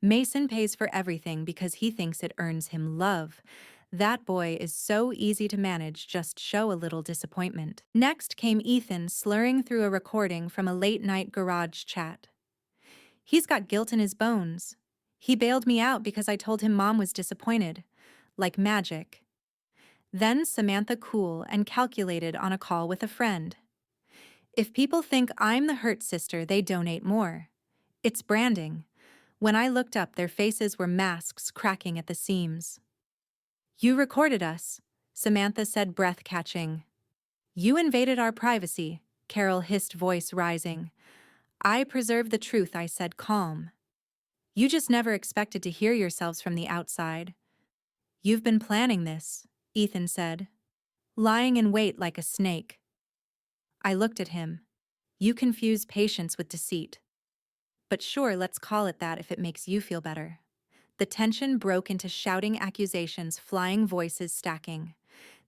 [SPEAKER 1] Mason pays for everything because he thinks it earns him love. That boy is so easy to manage, just show a little disappointment. Next came Ethan, slurring through a recording from a late-night garage chat. He's got guilt in his bones. He bailed me out because I told him Mom was disappointed. Like magic. Then Samantha, cool and calculated, on a call with a friend. If people think I'm the hurt sister, they donate more. It's branding. When I looked up, their faces were masks cracking at the seams. You recorded us, Samantha said, breath catching. You invaded our privacy, Carol hissed, voice rising. I preserve the truth, I said, calm. You just never expected to hear yourselves from the outside. You've been planning this, Ethan said, lying in wait like a snake. I looked at him. You confuse patience with deceit. But sure, let's call it that if it makes you feel better. The tension broke into shouting accusations, flying voices stacking.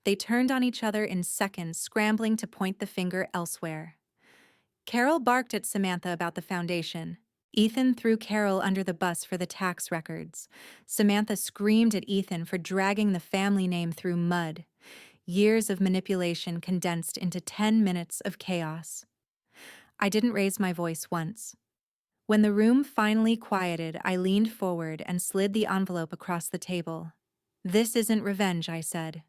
[SPEAKER 1] They turned on each other in seconds, scrambling to point the finger elsewhere. Carol barked at Samantha about the foundation. Ethan threw Carol under the bus for the tax records. Samantha screamed at Ethan for dragging the family name through mud. Years of manipulation condensed into 10 minutes of chaos. I didn't raise my voice once. When the room finally quieted, I leaned forward and slid the envelope across the table. This isn't revenge, I said.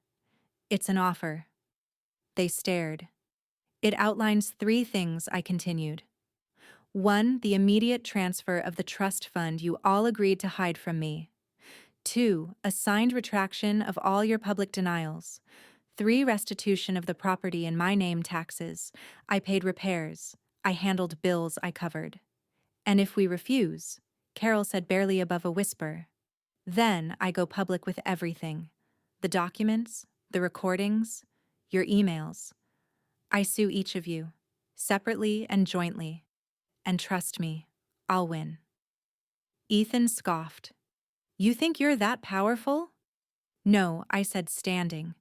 [SPEAKER 1] It's an offer. They stared. It outlines 3 things, I continued. 1, the immediate transfer of the trust fund you all agreed to hide from me. 2, a signed retraction of all your public denials. 3, restitution of the property in my name taxes. I paid repairs. I handled bills I covered. And if we refuse, Carol said barely above a whisper, then I go public with everything. The documents, the recordings, your emails. I sue each of you, separately and jointly. And trust me, I'll win. Ethan scoffed. You think you're that powerful? No, I said, standing.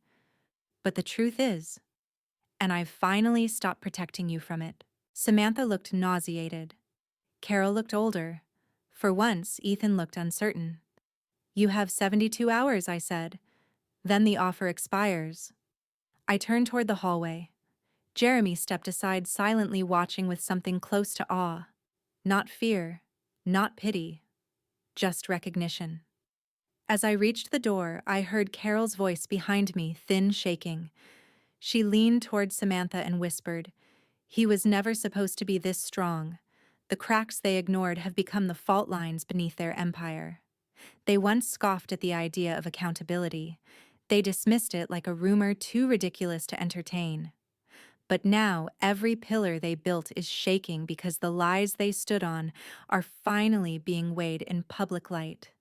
[SPEAKER 1] But the truth is, and I've finally stopped protecting you from it. Samantha looked nauseated. Carol looked older. For once, Ethan looked uncertain. You have 72 hours, I said. Then the offer expires. I turned toward the hallway. Jeremy stepped aside, silently watching with something close to awe. Not fear, not pity, just recognition. As I reached the door, I heard Carol's voice behind me, thin, shaking. She leaned toward Samantha and whispered, "He was never supposed to be this strong. The cracks they ignored have become the fault lines beneath their empire." They once scoffed at the idea of accountability. They dismissed it like a rumor too ridiculous to entertain. But now every pillar they built is shaking because the lies they stood on are finally being weighed in public light.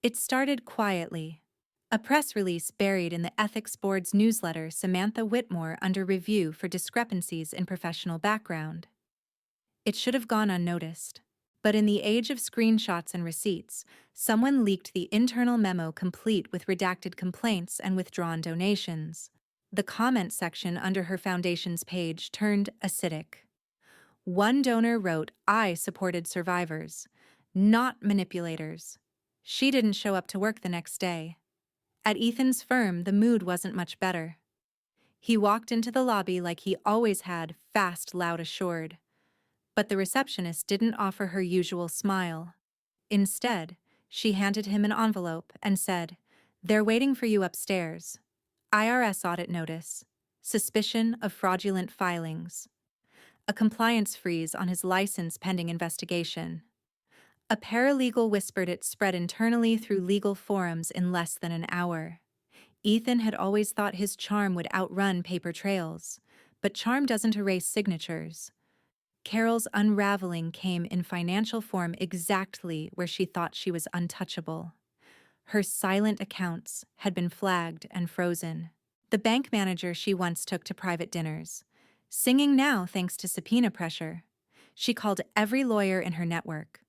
[SPEAKER 1] It started quietly. A press release buried in the Ethics Board's newsletter, Samantha Whitmore under review for discrepancies in professional background. It should have gone unnoticed. But in the age of screenshots and receipts, someone leaked the internal memo complete with redacted complaints and withdrawn donations. The comment section under her foundation's page turned acidic. One donor wrote, "I supported survivors, not manipulators." She didn't show up to work the next day. At Ethan's firm, the mood wasn't much better. He walked into the lobby like he always had, fast, loud, assured. But the receptionist didn't offer her usual smile. Instead, she handed him an envelope and said, "They're waiting for you upstairs. IRS audit notice. Suspicion of fraudulent filings. A compliance freeze on his license pending investigation." A paralegal whispered it spread internally through legal forums in less than an hour. Ethan had always thought his charm would outrun paper trails, but charm doesn't erase signatures. Carol's unraveling came in financial form exactly where she thought she was untouchable. Her silent accounts had been flagged and frozen. The bank manager she once took to private dinners, singing now thanks to subpoena pressure. She called every lawyer in her network.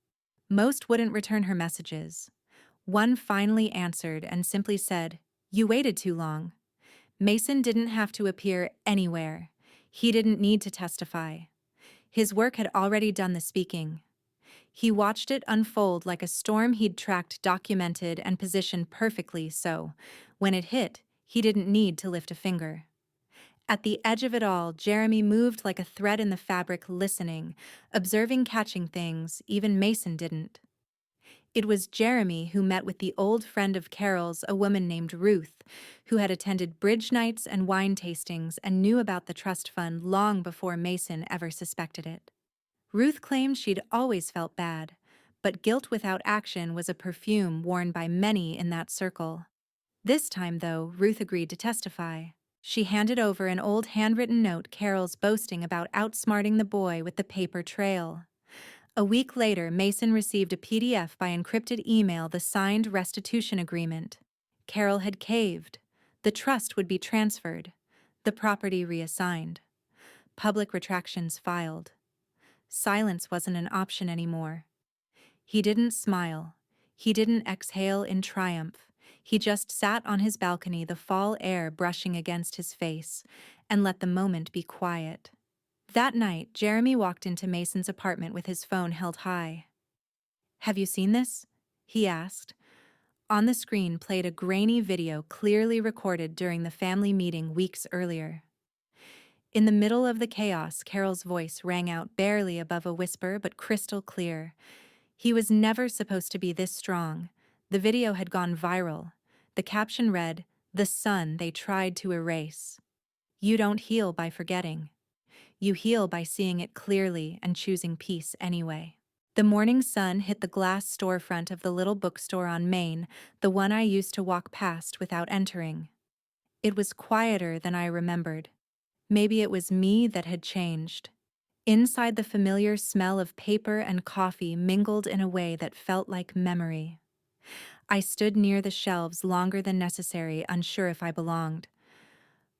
[SPEAKER 1] Most wouldn't return her messages. One finally answered and simply said, "You waited too long." Mason didn't have to appear anywhere. He didn't need to testify. His work had already done the speaking. He watched it unfold like a storm he'd tracked, documented, and positioned perfectly so, when it hit, he didn't need to lift a finger. At the edge of it all, Jeremy moved like a thread in the fabric, listening, observing, catching things even Mason didn't. It was Jeremy who met with the old friend of Carol's, a woman named Ruth, who had attended bridge nights and wine tastings and knew about the trust fund long before Mason ever suspected it. Ruth claimed she'd always felt bad, but guilt without action was a perfume worn by many in that circle. This time, though, Ruth agreed to testify. She handed over an old handwritten note Carol's boasting about outsmarting the boy with the paper trail. A week later, Mason received a PDF by encrypted email, the signed restitution agreement. Carol had caved. The trust would be transferred. The property reassigned. Public retractions filed. Silence wasn't an option anymore. He didn't smile. He didn't exhale in triumph. He just sat on his balcony, the fall air brushing against his face, and let the moment be quiet. That night, Jeremy walked into Mason's apartment with his phone held high. "Have you seen this?" he asked. On the screen played a grainy video clearly recorded during the family meeting weeks earlier. In the middle of the chaos, Carol's voice rang out barely above a whisper but crystal clear. He was never supposed to be this strong. The video had gone viral. The caption read, "The son they tried to erase." You don't heal by forgetting. You heal by seeing it clearly and choosing peace anyway. The morning sun hit the glass storefront of the little bookstore on Main, the one I used to walk past without entering. It was quieter than I remembered. Maybe it was me that had changed. Inside, the familiar smell of paper and coffee mingled in a way that felt like memory. I stood near the shelves longer than necessary, unsure if I belonged.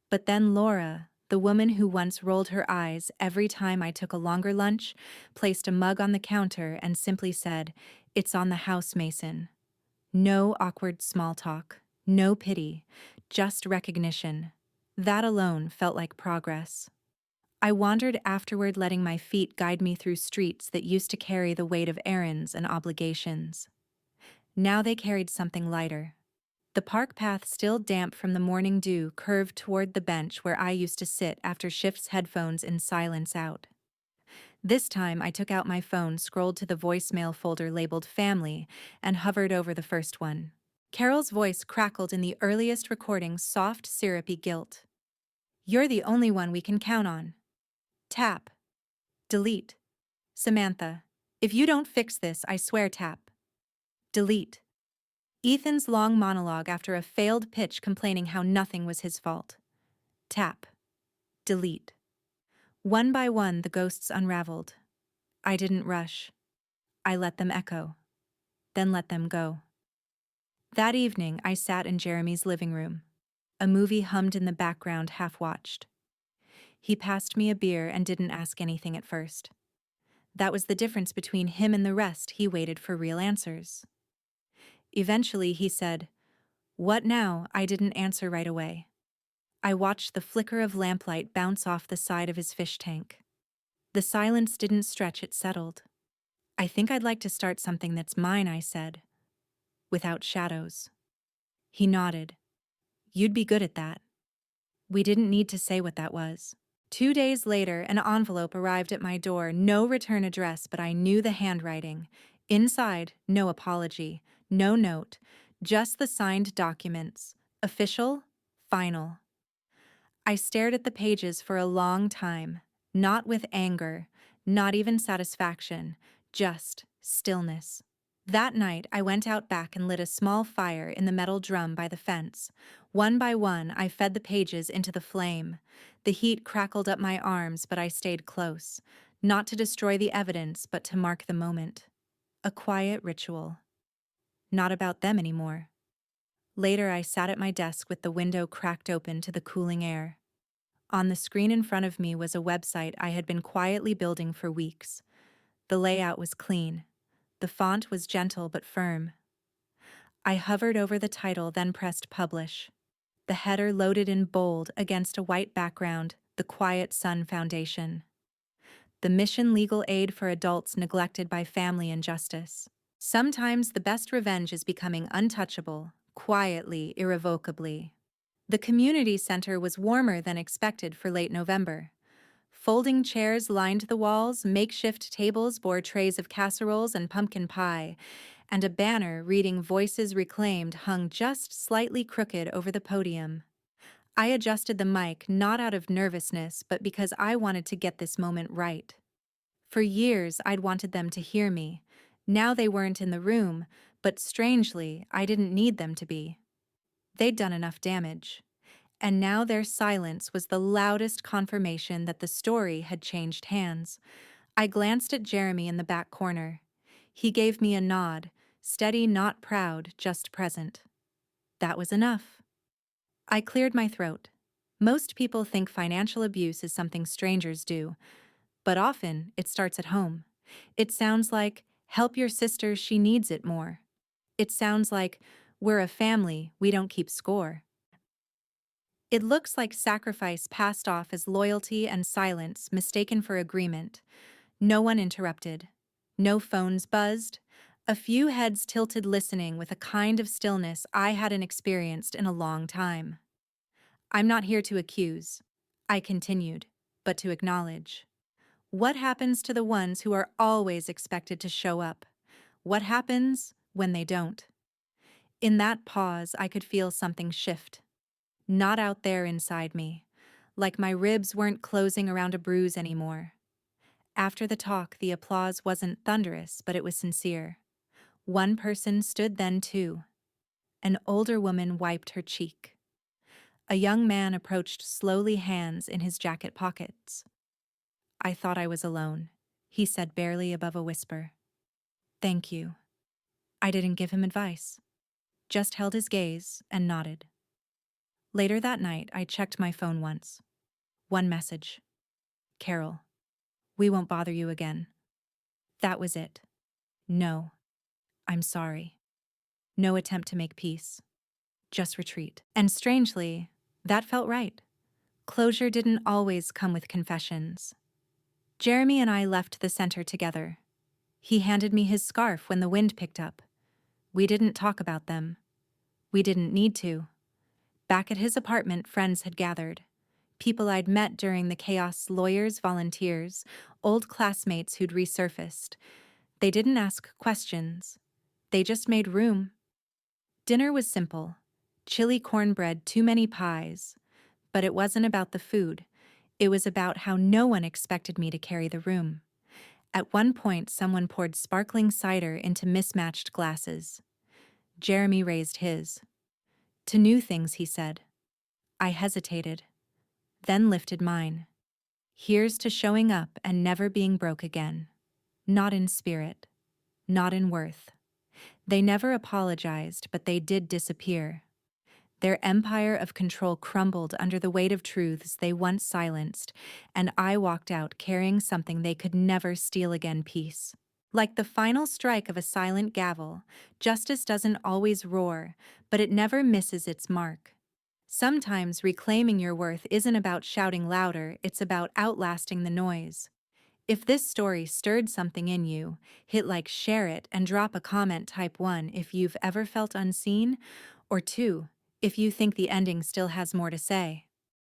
[SPEAKER 1] But then Laura, the woman who once rolled her eyes every time I took a longer lunch, placed a mug on the counter and simply said, "It's on the house, Mason." No awkward small talk, no pity, just recognition. That alone felt like progress. I wandered afterward, letting my feet guide me through streets that used to carry the weight of errands and obligations. Now they carried something lighter. The park path, still damp from the morning dew, curved toward the bench where I used to sit after shifts, headphones in silence out. This time I took out my phone, scrolled to the voicemail folder labeled Family, and hovered over the first one. Carol's voice crackled in the earliest recording, soft, syrupy guilt. "You're the only one we can count on. Tap. Delete. Samantha. If you don't fix this, I swear, tap. Delete." Ethan's long monologue after a failed pitch, complaining how nothing was his fault. Tap. Delete. One by one, the ghosts unraveled. I didn't rush. I let them echo, then let them go. That evening, I sat in Jeremy's living room. A movie hummed in the background, half-watched. He passed me a beer and didn't ask anything at first. That was the difference between him and the rest. He waited for real answers. Eventually, he said, "What now?" I didn't answer right away. I watched the flicker of lamplight bounce off the side of his fish tank. The silence didn't stretch, it settled. "I think I'd like to start something that's mine," I said. "Without shadows." He nodded. "You'd be good at that." We didn't need to say what that was. 2 days later, an envelope arrived at my door, no return address, but I knew the handwriting. Inside, no apology, no note, just the signed documents. Official, final. I stared at the pages for a long time, not with anger, not even satisfaction, just stillness. That night, I went out back and lit a small fire in the metal drum by the fence. One by one, I fed the pages into the flame. The heat crackled up my arms, but I stayed close, not to destroy the evidence, but to mark the moment. A quiet ritual. Not about them anymore. Later, I sat at my desk with the window cracked open to the cooling air. On the screen in front of me was a website I had been quietly building for weeks. The layout was clean. The font was gentle but firm. I hovered over the title, then pressed publish. The header loaded in bold against a white background, the Quiet Sun Foundation. The mission: legal aid for adults neglected by family injustice. Sometimes the best revenge is becoming untouchable, quietly, irrevocably. The community center was warmer than expected for late November. Folding chairs lined the walls, makeshift tables bore trays of casseroles and pumpkin pie, and a banner reading "Voices Reclaimed" hung just slightly crooked over the podium. I adjusted the mic, not out of nervousness, but because I wanted to get this moment right. For years, I'd wanted them to hear me. Now they weren't in the room, but strangely, I didn't need them to be. They'd done enough damage. And now their silence was the loudest confirmation that the story had changed hands. I glanced at Jeremy in the back corner. He gave me a nod, steady, not proud, just present. That was enough. I cleared my throat. Most people think financial abuse is something strangers do, but often it starts at home. It sounds like, help your sister, she needs it more. It sounds like, we're a family, we don't keep score. It looks like sacrifice passed off as loyalty and silence mistaken for agreement. No one interrupted. No phones buzzed. A few heads tilted listening with a kind of stillness I hadn't experienced in a long time. I'm not here to accuse, I continued, but to acknowledge. What happens to the ones who are always expected to show up? What happens when they don't? In that pause, I could feel something shift. Not out there inside me, like my ribs weren't closing around a bruise anymore. After the talk, the applause wasn't thunderous, but it was sincere. One person stood then too. An older woman wiped her cheek. A young man approached slowly, hands in his jacket pockets. I thought I was alone, he said barely above a whisper. Thank you. I didn't give him advice, just held his gaze and nodded. Later that night, I checked my phone once. One message. Carol, we won't bother you again. That was it. No, I'm sorry. No attempt to make peace. Just retreat. And strangely, that felt right. Closure didn't always come with confessions. Jeremy and I left the center together. He handed me his scarf when the wind picked up. We didn't talk about them. We didn't need to. Back at his apartment, friends had gathered. People I'd met during the chaos, lawyers, volunteers, old classmates who'd resurfaced. They didn't ask questions. They just made room. Dinner was simple. Chili cornbread, too many pies. But it wasn't about the food. It was about how no one expected me to carry the room. At one point, someone poured sparkling cider into mismatched glasses. Jeremy raised his. To new things, he said. I hesitated, then lifted mine. Here's to showing up and never being broke again. Not in spirit, not in worth. They never apologized, but they did disappear. Their empire of control crumbled under the weight of truths they once silenced, and I walked out carrying something they could never steal again: peace. Like the final strike of a silent gavel, justice doesn't always roar, but it never misses its mark. Sometimes reclaiming your worth isn't about shouting louder, it's about outlasting the noise. If this story stirred something in you, hit like, share it, and drop a comment. Type 1 if you've ever felt unseen, or 2 if you think the ending still has more to say.